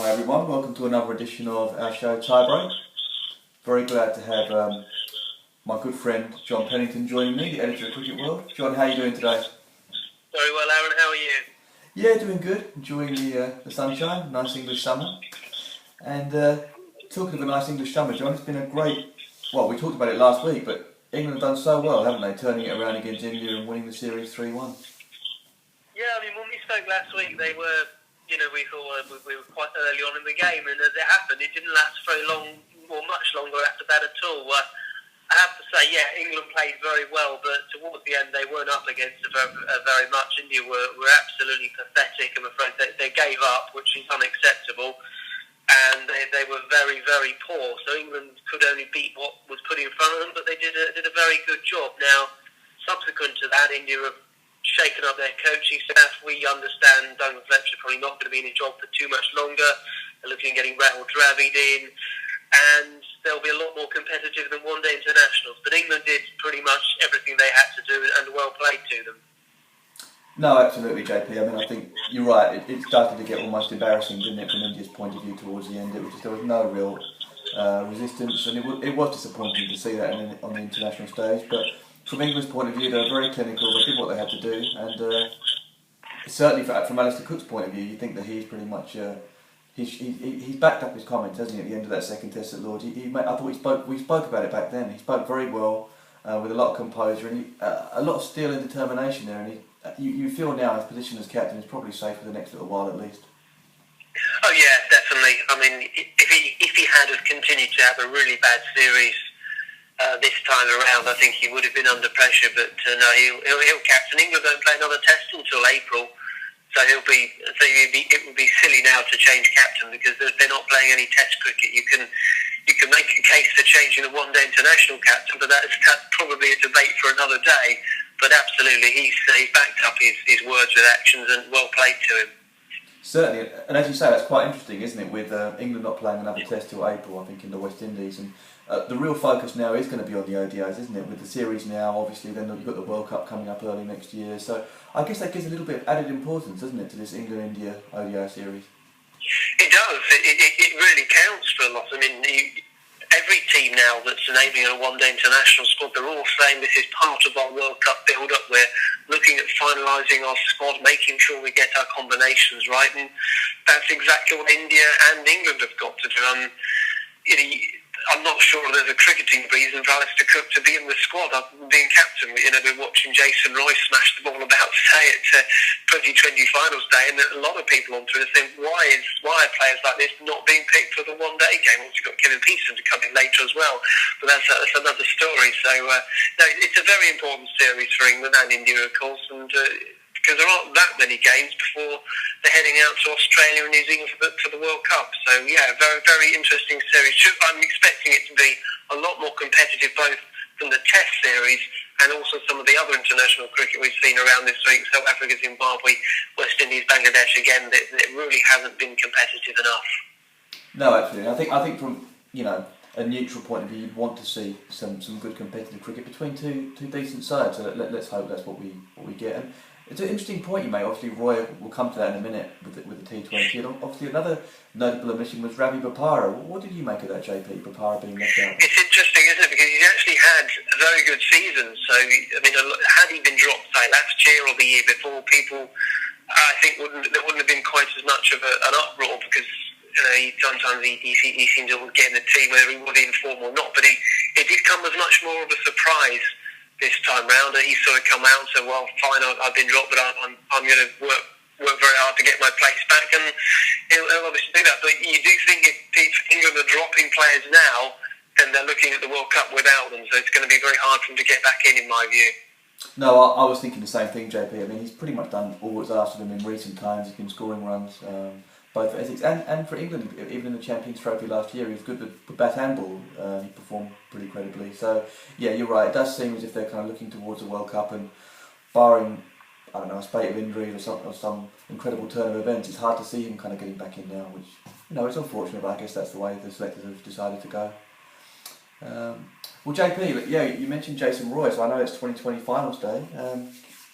Hi everyone, welcome to another edition of our show Tiebreak. Very glad to have my good friend John Pennington joining me, the editor of Cricket World. John, how are you doing today? Very well, Aaron. How are you? Yeah, doing good. Enjoying the sunshine, nice English summer. And talking of a nice English summer, John, it's been a great... Well, we talked about it last week, but England have done so well, haven't they? Turning it around against India and winning the series 3-1. Yeah, I mean, when we spoke last week, they were, we thought we were quite early on in the game, and as it happened, it didn't last very long, or much longer after that at all. I have to say, yeah, England played very well, but towards the end, they weren't up against it very much. India were absolutely pathetic, I'm afraid. They gave up, which is unacceptable, and they were very, very poor. So England could only beat what was put in front of them, but they did a very good job. Now, subsequent to that, India have shaken up their coaching staff. We understand Duncan Fletcher probably not going to be in his job for too much longer. They're looking at getting Rahul Dravid in, and they'll be a lot more competitive than one-day internationals. But England did pretty much everything they had to do, and well played to them. No, absolutely, JP. I mean, I think you're right. It started to get almost embarrassing, didn't it, from India's point of view towards the end. There was no real resistance, and it was disappointing to see that on the international stage. But from England's point of view, they were very clinical. They did what they had to do, and certainly from Alistair Cook's point of view, you think that he's pretty much he's backed up his comments, hasn't he? At the end of that second test at Lords, I thought we spoke about it back then. He spoke very well with a lot of composure and a lot of steel and determination there. And you feel now his position as captain is probably safe for the next little while at least. Oh yeah, definitely. I mean, if he had have continued to have a really bad series this time around, I think he would have been under pressure. But no, he'll captain. England don't play another test until April, so it would be silly now to change captain because they're not playing any test cricket. You can make a case for changing the one-day international captain, but that's probably a debate for another day. But absolutely, he's backed up his words with actions, and well played to him. Certainly, and as you say, that's quite interesting, isn't it? With England not playing another test till April, I think, in the West Indies, and the real focus now is going to be on the ODIs, isn't it? With the series now, obviously, then you've got the World Cup coming up early next year, so I guess that gives a little bit of added importance, doesn't it, to this England-India ODI series? It does. It really counts for a lot. I mean, every team now that's naming a one-day international squad, they're all saying this is part of our World Cup build-up. We're looking at finalising our squad, making sure we get our combinations right, and that's exactly what India and England have got to do. I'm not sure there's a cricketing reason for Alistair Cook to be in the squad. Being captain, we're watching Jason Roy smash the ball about today at 2020 finals day, and a lot of people on Twitter think, why are players like this not being picked for the one-day game? Also got Kevin Peterson to come in later as well, but that's another story. So no, it's a very important series for England and India, of course, and because there aren't that many games before they're heading out to Australia and New Zealand for the World Cup. So yeah, very, very interesting series. I'm expecting it to be a lot more competitive, both from the Test series and also some of the other international cricket we've seen around this week. South Africa, Zimbabwe, West Indies, Bangladesh. Again, it really hasn't been competitive enough. No, absolutely. I think from a neutral point of view, you'd want to see some good competitive cricket between two decent sides. So let's hope that's what we get. And it's an interesting point you made. Obviously, Roy will come to that in a minute with the T20. And obviously, another notable omission was Ravi Bopara. What did you make of that, JP? Bopara being left out? It's interesting, isn't it? Because he's actually had a very good season. So, I mean, had he been dropped, say, last year or the year before, people, I think, there wouldn't have been quite as much of an uproar because sometimes he seemed to get in the team, whether he was in form or not. But it did come as much more of a surprise this time round. He sort of come out and said, well, fine, I've been dropped, but I'm going to work very hard to get my place back, and he'll obviously do that. But you do think if England are dropping players now, then they're looking at the World Cup without them, so it's going to be very hard for him to get back in my view. No, I was thinking the same thing, JP. I mean, he's pretty much done all that's asked of him in recent times. He's been scoring runs, both for Essex and for England. Even in the Champions Trophy last year, he was good with bat and ball. He performed pretty credibly. So, yeah, you're right. It does seem as if they're kind of looking towards the World Cup, and barring, I don't know, a spate of injuries or some incredible turn of events, it's hard to see him kind of getting back in now, which, it's unfortunate, but I guess that's the way the selectors have decided to go. Well, JP, yeah, you mentioned Jason Roy, so I know it's 2020 finals day.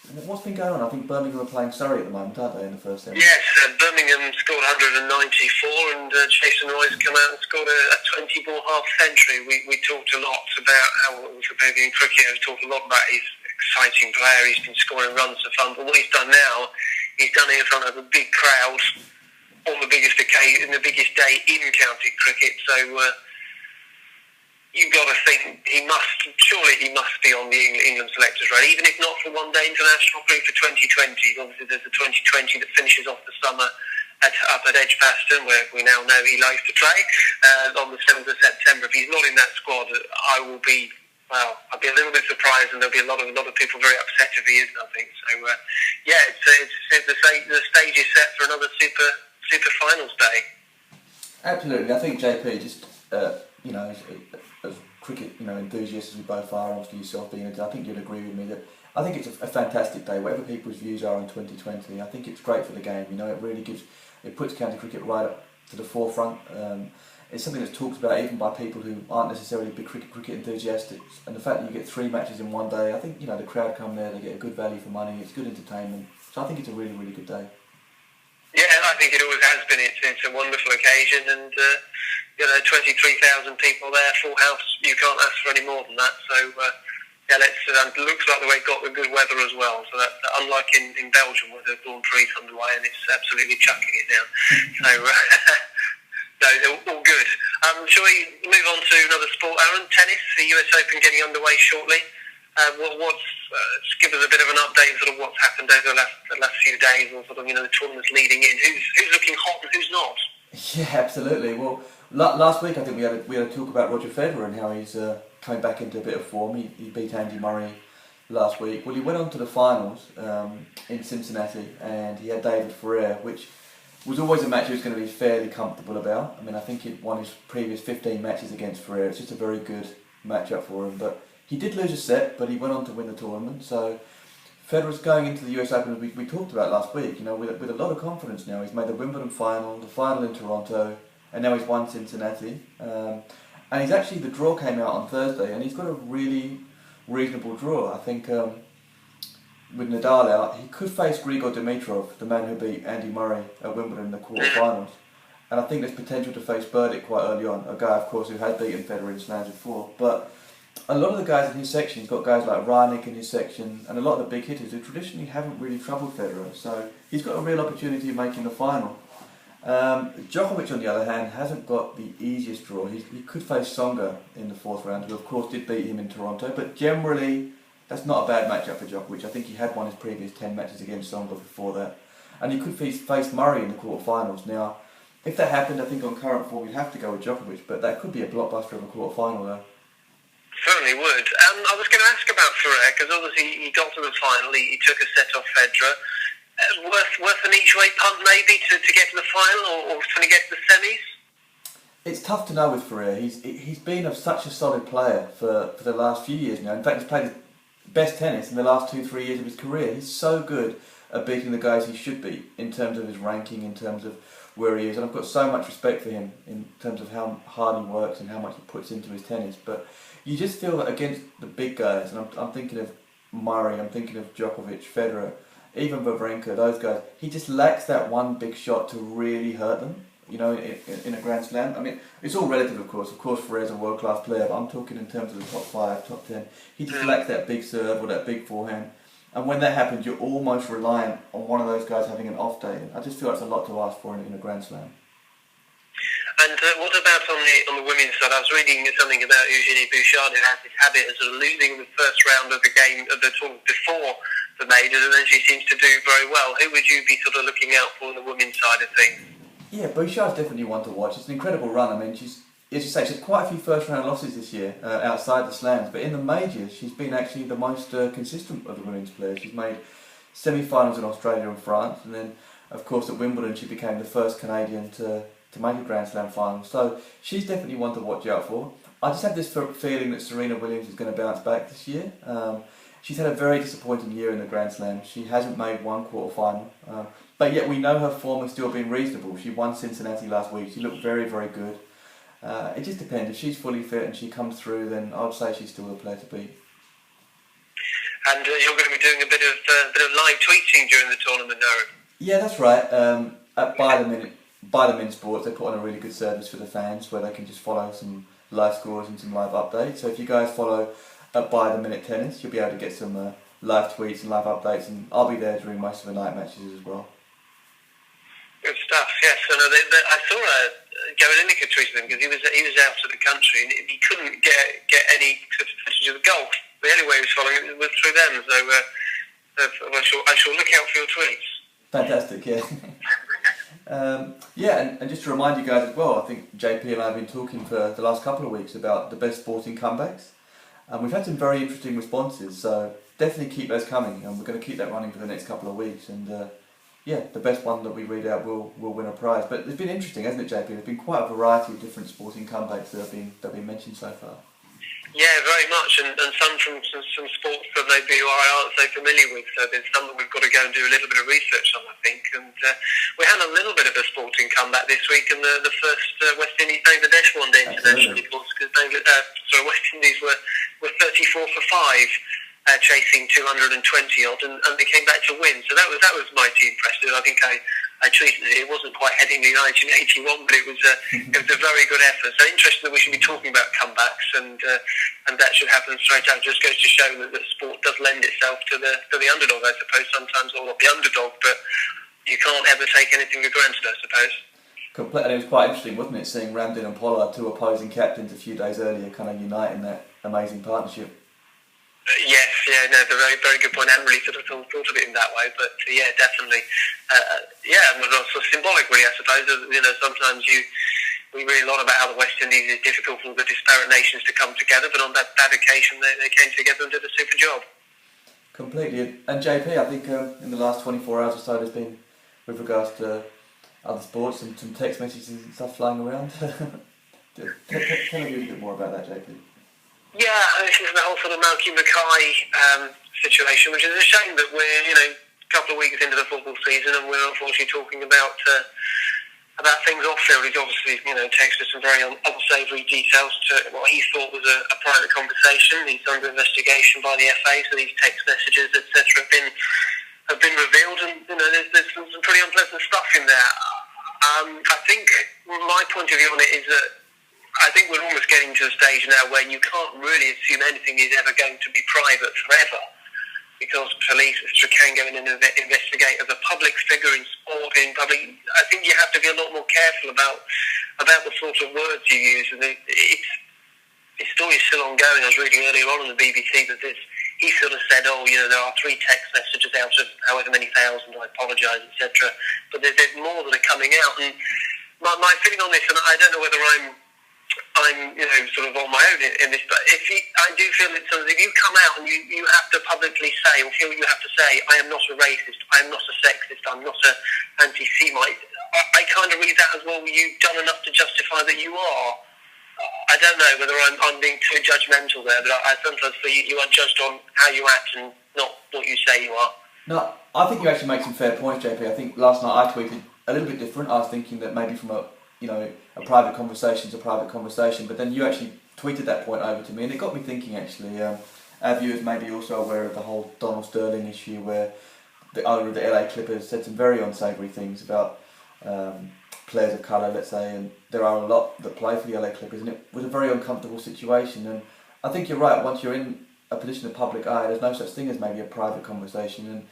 What's been going on? I think Birmingham are playing Surrey at the moment, aren't they, in the first semi? Yes, Birmingham scored 194 and Jason Roy's come out and scored a 20-ball half-century. We talked a lot about how it was a Birmingham cricketer. We talked a lot about his exciting player. He's been scoring runs for fun. But what he's done now, he's done it in front of a big crowd on the biggest occasion, the biggest day in county cricket. So you've got to think he must be on the England selectors radar, even if not for one day international group for 2020. Obviously, there's the 2020 that finishes off the summer up at Edgbaston, where we now know he likes to play on the 7th of September. If he's not in that squad, I'll be a little bit surprised, and there'll be a lot of people very upset if he isn't, I think. So, the stage is set for another super finals day. Absolutely. I think JP just, as cricket, enthusiasts as we both are, obviously yourself being I think you'd agree with me that I think it's a fantastic day, whatever people's views are on 2020. I think it's great for the game. It really puts county cricket right up to the forefront. It's something that's talked about even by people who aren't necessarily big cricket enthusiasts. And the fact that you get 3 matches in one day, I think, the crowd come there, they get a good value for money, it's good entertainment. So I think it's a really, really good day. Yeah, I think it always has been. It's a wonderful occasion, and 23,000 people there, full house. You can't ask for any more than that. So it looks like the way it got the good weather as well. So that unlike in Belgium where the dawn trees underway and it's absolutely chucking it down. So no, they're all good. Shall we move on to another sport, Aaron? Tennis, the US Open getting underway shortly. Just give us a bit of an update of sort of what's happened over the last few days, or sort of the tournaments leading in. Who's looking hot and who's not? Yeah, absolutely. Well, last week I think we had a talk about Roger Federer and how he's coming back into a bit of form. He beat Andy Murray last week. Well, he went on to the finals in Cincinnati, and he had David Ferrer, which was always a match he was going to be fairly comfortable about. I mean, I think he'd won his previous 15 matches against Ferrer. It's just a very good matchup for him, but he did lose a set, but he went on to win the tournament. So Federer's going into the US Open, as we talked about last week, with a lot of confidence now. He's made the Wimbledon final, the final in Toronto, and now he's won Cincinnati. And he's actually, the draw came out on Thursday, and he's got a really reasonable draw. I think with Nadal out, he could face Grigor Dimitrov, the man who beat Andy Murray at Wimbledon in the quarterfinals. And I think there's potential to face Burdick quite early on, a guy, of course, who had beaten Federer in slams before. But a lot of the guys in his section, he's got guys like Raonic in his section, and a lot of the big hitters who traditionally haven't really troubled Federer. So he's got a real opportunity of making the final. Djokovic, on the other hand, hasn't got the easiest draw. He could face Tsonga in the 4th round, who of course did beat him in Toronto, but generally that's not a bad matchup for Djokovic. I think he had won his previous 10 matches against Tsonga before that. And he could face Murray in the quarterfinals. Now, if that happened, I think on current form you'd have to go with Djokovic, but that could be a blockbuster of a quarterfinal though. Certainly would. I was going to ask about Ferrer, because obviously he got to the final, he took a set off Federer. Worth an each way punt maybe to get to the final, or to get to the semis? It's tough to know with Ferrer. He's been such a solid player for the last few years now. In fact, he's played his best tennis in the last 2-3 years of his career. He's so good at beating the guys he should beat in terms of his ranking, in terms of where he is. And I've got so much respect for him in terms of how hard he works and how much he puts into his tennis. But you just feel that against the big guys, and I'm thinking of Murray, I'm thinking of Djokovic, Federer, even Wawrinka, those guys, he just lacks that one big shot to really hurt them, in a Grand Slam. I mean, it's all relative, of course. Of course, Ferrer's a world-class player, but I'm talking in terms of the top 5, top 10. He just lacks that big serve or that big forehand. And when that happens, you're almost reliant on one of those guys having an off day. I just feel it's a lot to ask for in a Grand Slam. And what about on the women's side? I was reading something about Eugenie Bouchard, who has this habit of sort of losing the first round of the game, of the tournament before the majors, and then she seems to do very well. Who would you be sort of looking out for on the women's side of things? Yeah, Bouchard's definitely one to watch. It's an incredible run. I mean, as you say, she's had quite a few first round losses this year outside the slams, but in the majors, she's been actually the most consistent of the women's players. She's made semi-finals in Australia and France, and then, of course, at Wimbledon, she became the first Canadian to make a Grand Slam final. So she's definitely one to watch out for. I just have this feeling that Serena Williams is going to bounce back this year. She's had a very disappointing year in the Grand Slam. She hasn't made one quarter-final. But yet we know her form has still been reasonable. She won Cincinnati last week. She looked very, very good. It just depends. If she's fully fit and she comes through, then I would say she's still the player to beat. And you're going to be doing a bit of live tweeting during the tournament, Darren. Yeah, that's right. At By the Min Sports, they put on a really good service for the fans where they can just follow some live scores and some live updates. So if you guys follow at By the Minute Tennis, you'll be able to get some live tweets and live updates, and I'll be there during most of the night matches as well. Good stuff. Yes, and I saw Gary Lineker tweeted him because he was out of the country and he couldn't get any footage of the golf. The only way he was following it was through them. So I shall look out for your tweets. Fantastic, yeah. Yeah, and just to remind you guys as well, I think JP and I have been talking for the last couple of weeks about the best sporting comebacks, and we've had some very interesting responses. So definitely keep those coming, and we're going to keep that running for the next couple of weeks. And yeah, the best one that we read out will win a prize. But it's been interesting, hasn't it, JP? There's been quite a variety of different sporting comebacks that have been mentioned so far. Yeah, very much, and some from some sports that maybe I aren't so familiar with. So there's some that we've got to go and do a little bit of research on, I think. And we had a little bit of a sporting comeback this week in the first West Indies Bangladesh one day international, because West Indies were 34 for 5, chasing 220 odd, and they came back to win. So that was mighty impressive. I think I tweeted it wasn't quite heading the 1981, but it was a very good effort. So interesting that we should be talking about comebacks, and that should happen straight out. It just goes to show that sport does lend itself to the underdog, I suppose. Sometimes, or not the underdog, but you can't ever take anything for granted, I suppose. Completely. And it was quite interesting, wasn't it, seeing Ramdin and Pollard, two opposing captains a few days earlier, kind of unite in that amazing partnership. Yes, yeah, no, very, very good point. I hadn't really sort of thought of it in that way, but yeah, definitely. So symbolic, really, I suppose. Sometimes we read a lot about how the West Indies is difficult for the disparate nations to come together, but on that occasion, they came together and did a super job. Completely. And JP, I think in the last 24 hours or so, there's been, with regards to other sports, some text messages and stuff flying around. Tell me a bit more about that, JP. Yeah, this is the whole sort of Malky Mackay situation, which is a shame that we're a couple of weeks into the football season and we're unfortunately talking about things off field. He's obviously texted some very unsavoury details to what he thought was a private conversation. He's under investigation by the FA, so these text messages, etc., have been revealed, and there's some pretty unpleasant stuff in there. I think my point of view on it is that I think we're almost getting to a stage now where you can't really assume anything is ever going to be private forever, because police can go in and investigate. As a public figure in sport, in public, I think you have to be a lot more careful about the sort of words you use. And the story is still ongoing. I was reading earlier on the BBC that he sort of said, there are 3 text messages out of however many thousand, I apologise, etc. But there's more that are coming out. And my feeling on this, and I don't know whether I'm sort of on my own in this, but I do feel that if you come out and you have to publicly say, or feel you have to say, I am not a racist, I am not a sexist, I'm not an anti-Semite, I kind of read that as, well, you've done enough to justify that you are. I don't know whether I'm being too judgmental there, but I sometimes feel you are judged on how you act and not what you say you are. No, I think you actually make some fair points, JP. I think last night I tweeted a little bit different. I was thinking that maybe from a private conversation to private conversation, but then you actually tweeted that point over to me, and it got me thinking actually. Our viewers may be also aware of the whole Donald Sterling issue, where the owner of the LA Clippers said some very unsavoury things about players of colour, let's say, and there are a lot that play for the LA Clippers, and it was a very uncomfortable situation. And I think you're right, once you're in a position of public eye, there's no such thing as maybe a private conversation, and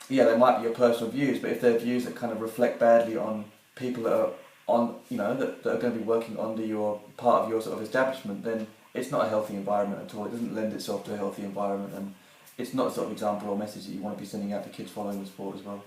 yeah, there might be your personal views, but if they're views that kind of reflect badly on people that are that are going to be working under your part of your sort of establishment, then it's not a healthy environment at all. It doesn't lend itself to a healthy environment, and it's not the sort of example or message that you want to be sending out to kids following the sport as well.